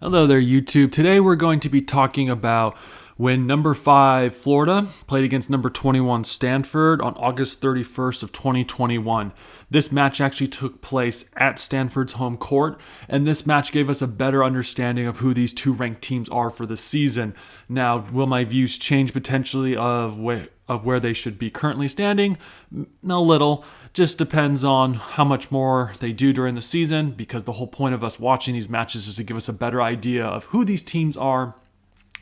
Hello there, YouTube. Today we're going to be talking about when number 5 Florida played against number 21 Stanford on August 31st of 2021. This match actually took place at Stanford's home court, and this match gave us a better understanding of who these two ranked teams are for the season. Now, will my views change potentially of where they should be currently standing? A little. Just depends on how much more they do during the season, because the whole point of us watching these matches is to give us a better idea of who these teams are,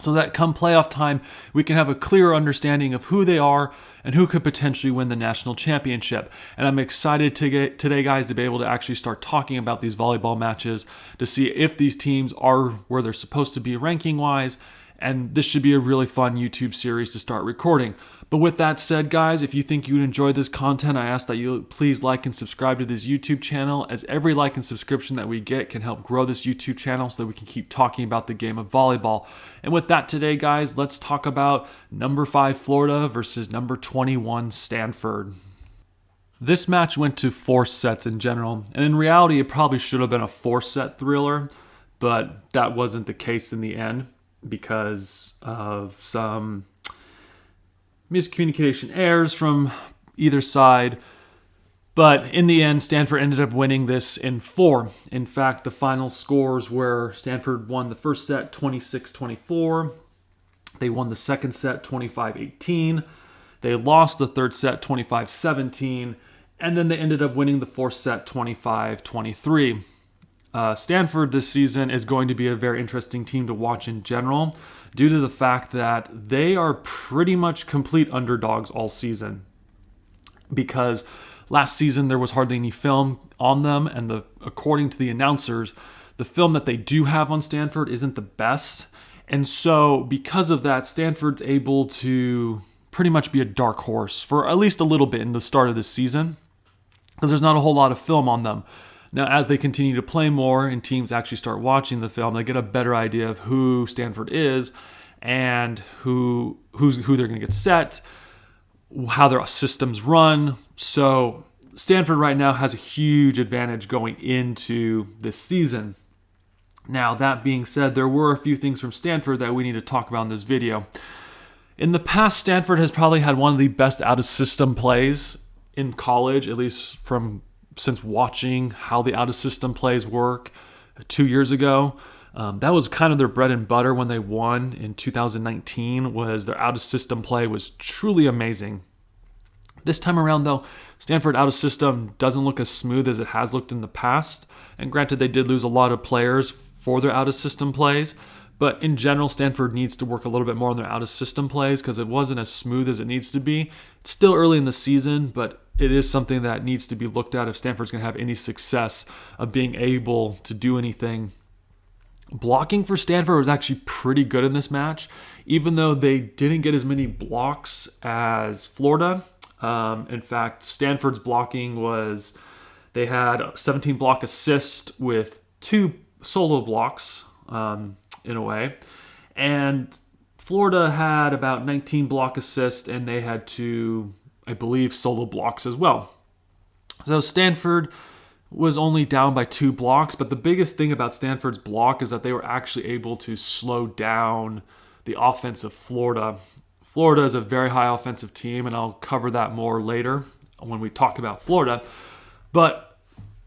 so that come playoff time, we can have a clearer understanding of who they are and who could potentially win the national championship. And I'm excited today, guys, to be able to actually start talking about these volleyball matches to see if these teams are where they're supposed to be ranking-wise. And this should be a really fun YouTube series to start recording. But with that said, guys, if you think you would enjoy this content, I ask that you please like and subscribe to this YouTube channel, as every like and subscription that we get can help grow this YouTube channel so that we can keep talking about the game of volleyball. And with that today, guys, let's talk about number 5 Florida versus number 21 Stanford. This match went to 4 sets in general, and in reality, it probably should have been a 4-set thriller, but that wasn't the case in the end, because of some miscommunication errors from either side. But in the end, Stanford ended up winning this in 4. In fact, the final scores were Stanford won the first set 26-24. They won the second set 25-18. They lost the third set 25-17. And then they ended up winning the fourth set 25-23. Stanford this season is going to be a very interesting team to watch in general, due to the fact that they are pretty much complete underdogs all season. Because last season there was hardly any film on them, and according to the announcers, the film that they do have on Stanford isn't the best. And so because of that, Stanford's able to pretty much be a dark horse for at least a little bit in the start of this season, because there's not a whole lot of film on them. Now, as they continue to play more and teams actually start watching the film, they get a better idea of who Stanford is and who they're going to get set, how their systems run. So Stanford right now has a huge advantage going into this season. Now, that being said, there were a few things from Stanford that we need to talk about in this video. In the past, Stanford has probably had one of the best out-of-system plays in college, at least since watching how the out-of-system plays work 2 years ago. That was kind of their bread and butter when they won in 2019, was their out-of-system play was truly amazing. This time around, though, Stanford out-of-system doesn't look as smooth as it has looked in the past. And granted, they did lose a lot of players for their out-of-system plays. But in general, Stanford needs to work a little bit more on their out-of-system plays, because it wasn't as smooth as it needs to be. It's still early in the season, but it is something that needs to be looked at if Stanford's going to have any success of being able to do anything. Blocking for Stanford was actually pretty good in this match, even though they didn't get as many blocks as Florida. In fact, Stanford's blocking was, they had 17 block assists with 2 solo blocks, in a way. And Florida had about 19 block assists, and they had 2, I believe, solo blocks as well. So Stanford was only down by 2 blocks, but the biggest thing about Stanford's block is that they were actually able to slow down the offense of Florida. Florida is a very high offensive team, and I'll cover that more later when we talk about Florida. But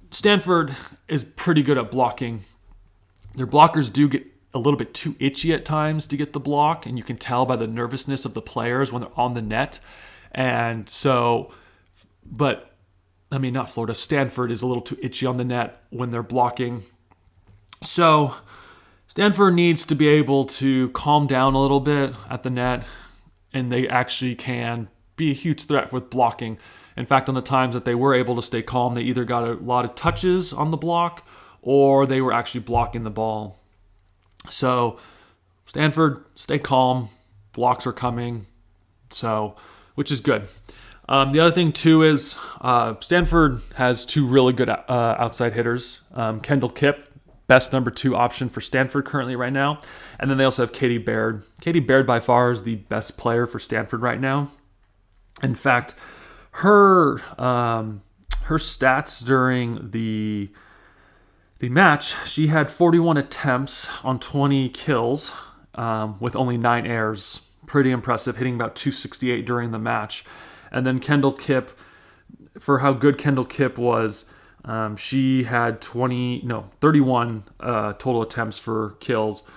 Stanford is pretty good at blocking. Their blockers do get a little bit too itchy at times to get the block, and you can tell by the nervousness of the players when they're on the net. And so, not Florida, Stanford is a little too itchy on the net when they're blocking. So Stanford needs to be able to calm down a little bit at the net, and they actually can be a huge threat with blocking. In fact, on the times that they were able to stay calm, they either got a lot of touches on the block, or they were actually blocking the ball. So Stanford, stay calm. Blocks are coming, which is good. The other thing, too, is Stanford has 2 really good outside hitters. Kendall Kipp, best number 2 option for Stanford currently right now. And then they also have Katie Baird. Katie Baird, by far, is the best player for Stanford right now. In fact, her stats during the The match, she had 41 attempts on 20 kills with only 9 errors. Pretty impressive, hitting about 268 during the match. And then Kendall Kipp, for how good Kendall Kipp was, she had 31 total attempts for kills.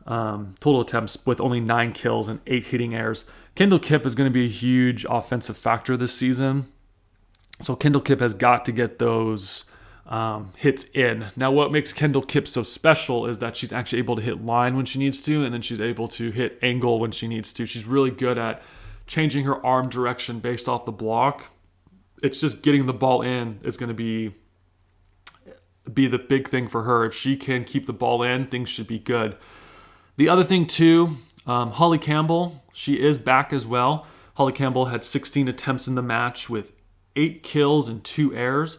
Total attempts with only 9 kills and 8 hitting errors. Kendall Kipp is going to be a huge offensive factor this season. So Kendall Kipp has got to get those hits in. Now, what makes Kendall Kipp so special is that she's actually able to hit line when she needs to, and then she's able to hit angle when she needs to. She's really good at changing her arm direction based off the block. It's just getting the ball in is going to be the big thing for her. If she can keep the ball in, things should be good. The other thing too, Holly Campbell, she is back as well. Holly Campbell had 16 attempts in the match with 8 kills and 2 errors.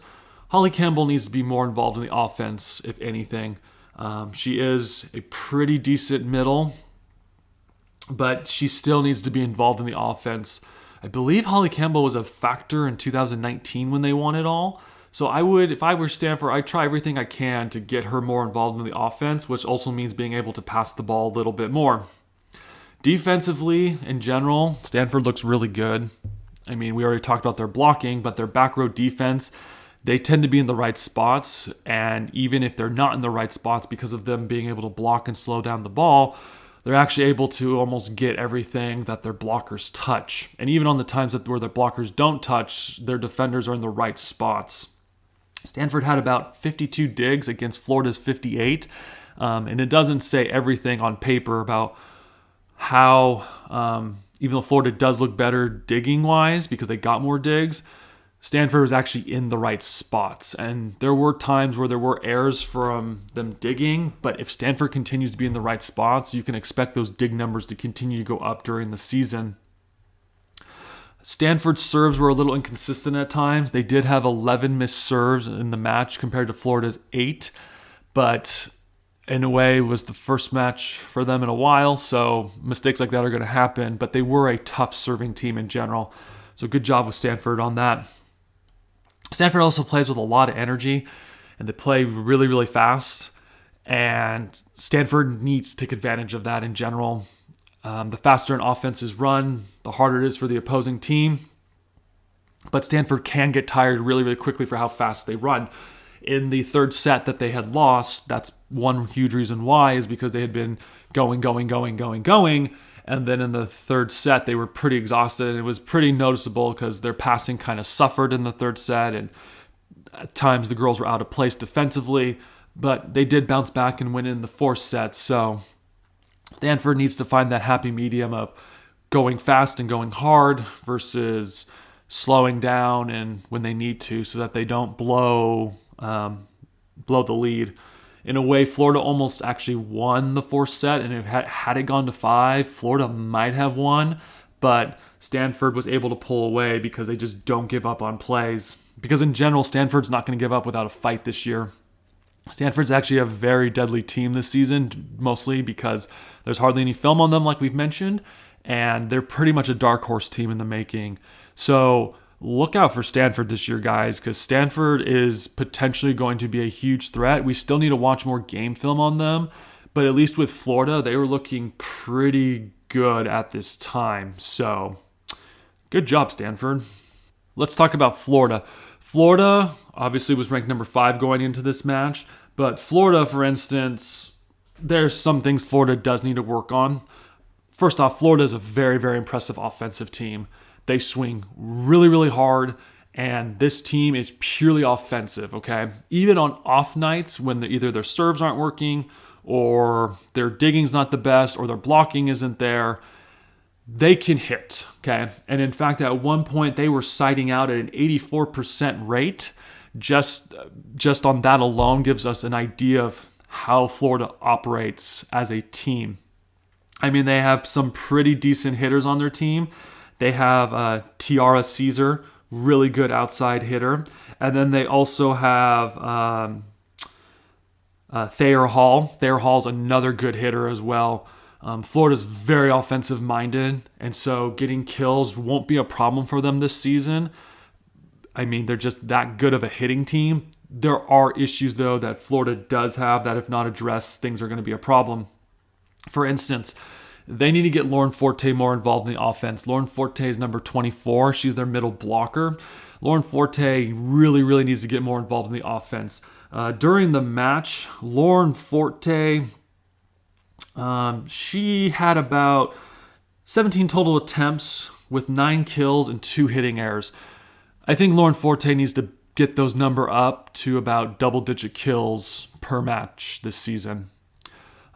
Holly Campbell needs to be more involved in the offense, if anything. She is a pretty decent middle, but she still needs to be involved in the offense. I believe Holly Campbell was a factor in 2019 when they won it all. So I would, if I were Stanford, I'd try everything I can to get her more involved in the offense, which also means being able to pass the ball a little bit more. Defensively, in general, Stanford looks really good. I mean, we already talked about their blocking, but their back row defense, they tend to be in the right spots. And even if they're not in the right spots because of them being able to block and slow down the ball, they're actually able to almost get everything that their blockers touch. And even on the times where their blockers don't touch, their defenders are in the right spots. Stanford had about 52 digs against Florida's 58. And it doesn't say everything on paper about how, even though Florida does look better digging-wise because they got more digs, Stanford was actually in the right spots. And there were times where there were errors from them digging, but if Stanford continues to be in the right spots, you can expect those dig numbers to continue to go up during the season. Stanford's serves were a little inconsistent at times. They did have 11 missed serves in the match compared to Florida's 8, but in a way it was the first match for them in a while, so mistakes like that are going to happen, but they were a tough serving team in general. So good job with Stanford on that. Stanford also plays with a lot of energy, and they play really, really fast, and Stanford needs to take advantage of that in general. The faster an offense is run, the harder it is for the opposing team. But Stanford can get tired really, really quickly for how fast they run. In the third set that they had lost, that's one huge reason why, is because they had been going. And then in the third set, they were pretty exhausted. It was pretty noticeable because their passing kind of suffered in the third set. And at times the girls were out of place defensively. But they did bounce back and win in the fourth set. So Stanford needs to find that happy medium of going fast and going hard versus slowing down and when they need to, so that they don't blow the lead. In a way, Florida almost actually won the fourth set, and had it gone to 5, Florida might have won, but Stanford was able to pull away because they just don't give up on plays. Because in general, Stanford's not going to give up without a fight this year. Stanford's actually a very deadly team this season, mostly because there's hardly any film on them, like we've mentioned, and they're pretty much a dark horse team in the making. So look out for Stanford this year, guys, because Stanford is potentially going to be a huge threat. We still need to watch more game film on them, but at least with Florida, they were looking pretty good at this time. So good job, Stanford. Let's talk about Florida. Florida obviously was ranked number 5 going into this match, but Florida, for instance, there's some things Florida does need to work on. First off, Florida is a very, very impressive offensive team. They swing really, really hard, and this team is purely offensive, okay? Even on off nights when either their serves aren't working or their digging's not the best or their blocking isn't there, they can hit, okay? And in fact, at one point, they were siding out at an 84% rate. Just on that alone gives us an idea of how Florida operates as a team. I mean, they have some pretty decent hitters on their team. They have Tiara Caesar, really good outside hitter. And then they also have Thayer Hall. Thayer Hall's another good hitter as well. Florida's very offensive minded, and so getting kills won't be a problem for them this season. I mean, they're just that good of a hitting team. There are issues, though, that Florida does have that if not addressed, things are going to be a problem. For instance, they need to get Lauren Forte more involved in the offense. Lauren Forte is number 24. She's their middle blocker. Lauren Forte really, really needs to get more involved in the offense. During the match, Lauren Forte, she had about 17 total attempts with 9 kills and 2 hitting errors. I think Lauren Forte needs to get those number up to about double-digit kills per match this season.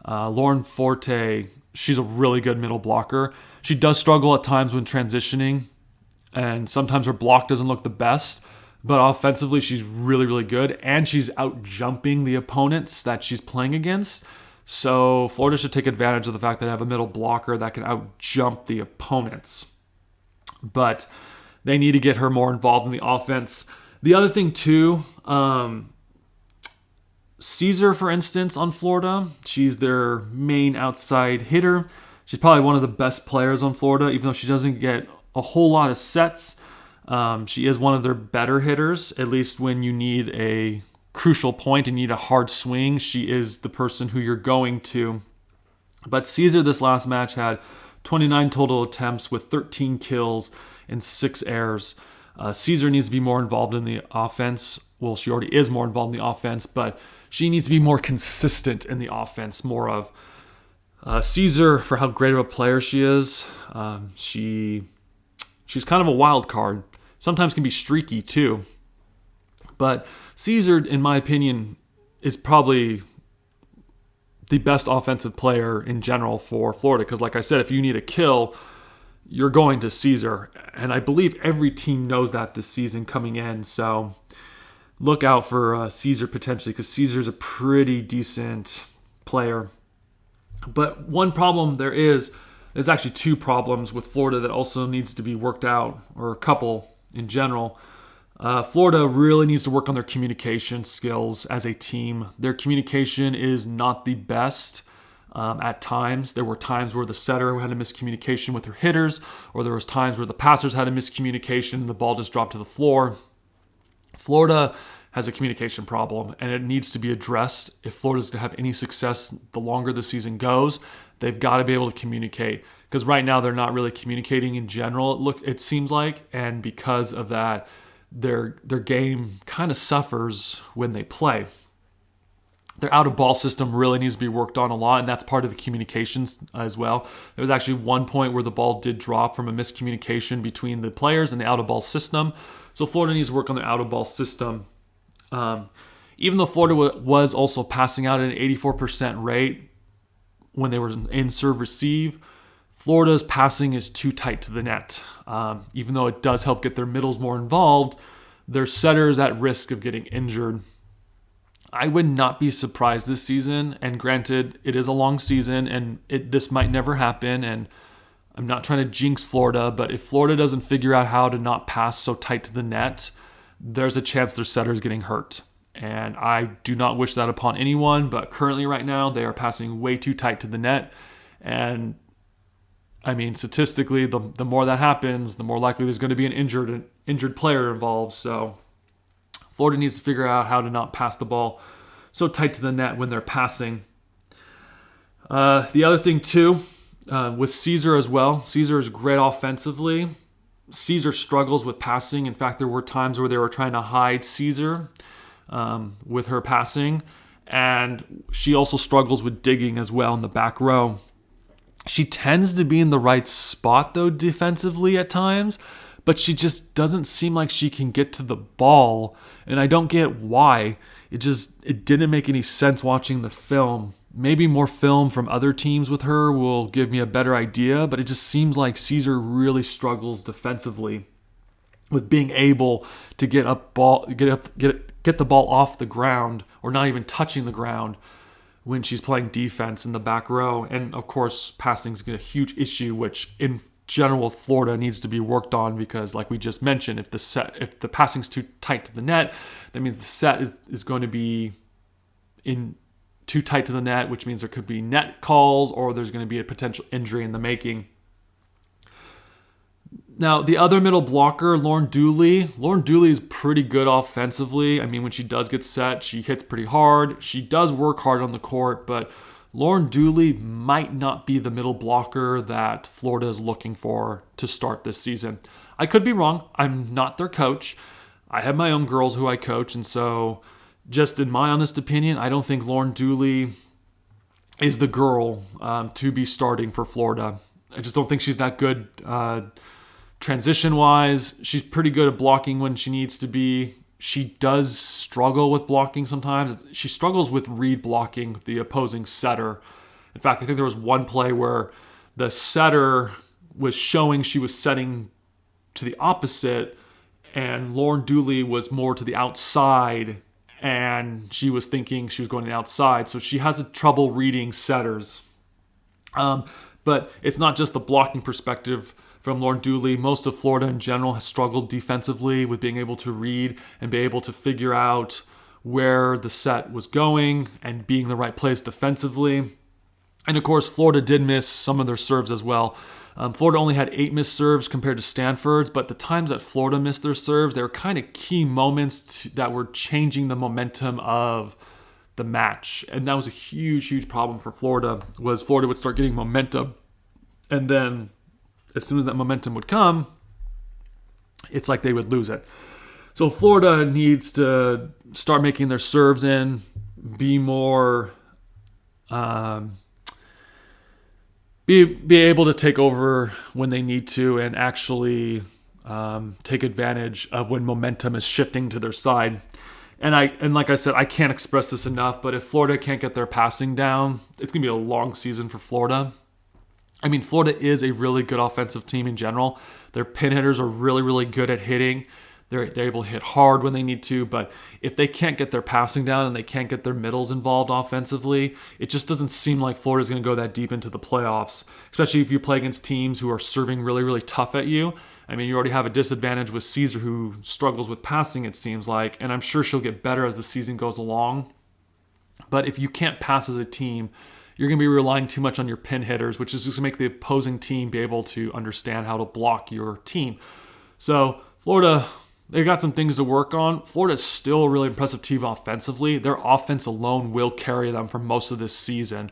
Lauren Forte, she's a really good middle blocker. She does struggle at times when transitioning, and sometimes her block doesn't look the best, but offensively she's really, really good, and she's out-jumping the opponents that she's playing against. So Florida should take advantage of the fact that they have a middle blocker that can out-jump the opponents. But they need to get her more involved in the offense. The other thing, too, Caesar, for instance, on Florida, she's their main outside hitter. She's probably one of the best players on Florida, even though she doesn't get a whole lot of sets. She is one of their better hitters, at least when you need a crucial point and need a hard swing. She is the person who you're going to. But Caesar this last match had 29 total attempts with 13 kills and 6 errors. Caesar needs to be more involved in the offense. Well, she already is more involved in the offense, but she needs to be more consistent in the offense, more of. Caesar, for how great of a player she is, she's kind of a wild card. Sometimes can be streaky too. But Caesar, in my opinion, is probably the best offensive player in general for Florida. Because like I said, if you need a kill, you're going to Caesar. And I believe every team knows that this season coming in. So look out for Caesar potentially, because Caesar's a pretty decent player. But one problem there's actually 2 problems with Florida that also needs to be worked out, or a couple in general. Florida really needs to work on their communication skills as a team. Their communication is not the best at times. There were times where the setter had a miscommunication with her hitters, or there was times where the passers had a miscommunication and the ball just dropped to the floor. Florida has a communication problem, and it needs to be addressed. If Florida's to have any success the longer the season goes, they've got to be able to communicate. Because right now they're not really communicating in general, it seems like, and because of that, their game kind of suffers when they play. Their out-of-ball system really needs to be worked on a lot, and that's part of the communications as well. There was actually one point where the ball did drop from a miscommunication between the players and the out-of-ball system. So Florida needs to work on their out-of-ball system. Even though Florida was also passing out at an 84% rate when they were in serve-receive, Florida's passing is too tight to the net. Even though it does help get their middles more involved, their setters at risk of getting injured. I would not be surprised this season, and granted, it is a long season, and this might never happen, and I'm not trying to jinx Florida, but if Florida doesn't figure out how to not pass so tight to the net, there's a chance their setter is getting hurt. And I do not wish that upon anyone, but currently right now, they are passing way too tight to the net. And I mean, statistically, the more that happens, the more likely there's going to be an injured player involved. So Florida needs to figure out how to not pass the ball so tight to the net when they're passing. The other thing, too, with Caesar as well, Caesar is great offensively. Caesar struggles with passing. In fact, there were times where they were trying to hide Caesar with her passing. And she also struggles with digging as well in the back row. She tends to be in the right spot, though, defensively at times. But she just doesn't seem like she can get to the ball. And I don't get why. It didn't make any sense watching the film. Maybe more film from other teams with her will give me a better idea, but it just seems like Caesar really struggles defensively with being able to get the ball off the ground, or not even touching the ground when she's playing defense in the back row. And of course, passing is a huge issue, which in general Florida needs to be worked on, because like we just mentioned, if the passing's too tight to the net, that means the set is going to be in too tight to the net, which means there could be net calls, or there's going to be a potential injury in the making. Now, the other middle blocker, Lauren Dooley. Lauren Dooley is pretty good offensively. I mean, when she does get set, she hits pretty hard. She does work hard on the court, but Lauren Dooley might not be the middle blocker that Florida is looking for to start this season. I could be wrong. I'm not their coach. I have my own girls who I coach, and so just in my honest opinion, I don't think Lauren Dooley is the girl to be starting for Florida. I just don't think she's that good transition-wise. She's pretty good at blocking when she needs to be. She does struggle with blocking sometimes. She struggles with read blocking the opposing setter. In fact, I think there was one play where the setter was showing she was setting to the opposite, and Lauren Dooley was more to the outside, and she was thinking she was going to the outside. So she has trouble reading setters. But it's not just the blocking perspective from Lauren Dooley. Most of Florida in general has struggled defensively with being able to read and be able to figure out where the set was going and being the right place defensively. And of course, Florida did miss some of their serves as well. Florida only had 8 missed serves compared to Stanford's, but the times that Florida missed their serves, they were kind of key moments that were changing the momentum of the match. And that was a huge, huge problem for Florida, was Florida would start getting momentum. And then as soon as that momentum would come, it's like they would lose it. So Florida needs to start making their serves in, be more, be able to take over when they need to, and actually take advantage of when momentum is shifting to their side. And like I said, I can't express this enough, but if Florida can't get their passing down, it's going to be a long season for Florida. I mean, Florida is a really good offensive team in general. Their pin hitters are really, really good at hitting. They're able to hit hard when they need to, but if they can't get their passing down and they can't get their middles involved offensively, it just doesn't seem like Florida's going to go that deep into the playoffs, especially if you play against teams who are serving really, really tough at you. I mean, you already have a disadvantage with Caesar, who struggles with passing, it seems like, and I'm sure she'll get better as the season goes along. But if you can't pass as a team, you're going to be relying too much on your pin hitters, which is just going to make the opposing team be able to understand how to block your team. So Florida, they got some things to work on. Florida is still a really impressive team offensively. Their offense alone will carry them for most of this season.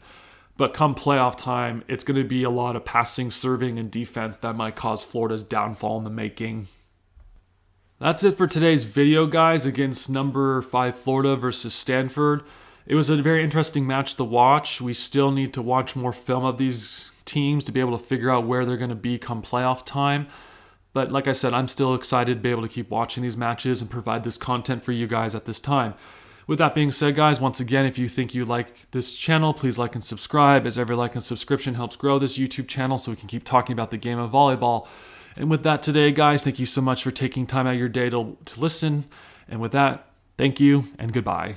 But come playoff time, it's going to be a lot of passing, serving, and defense that might cause Florida's downfall in the making. That's it for today's video, guys, against number 5 Florida versus Stanford. It was a very interesting match to watch. We still need to watch more film of these teams to be able to figure out where they're going to be come playoff time. But like I said, I'm still excited to be able to keep watching these matches and provide this content for you guys at this time. With that being said, guys, once again, if you think you like this channel, please like and subscribe, as every like and subscription helps grow this YouTube channel so we can keep talking about the game of volleyball. And with that today, guys, thank you so much for taking time out of your day to listen. And with that, thank you and goodbye.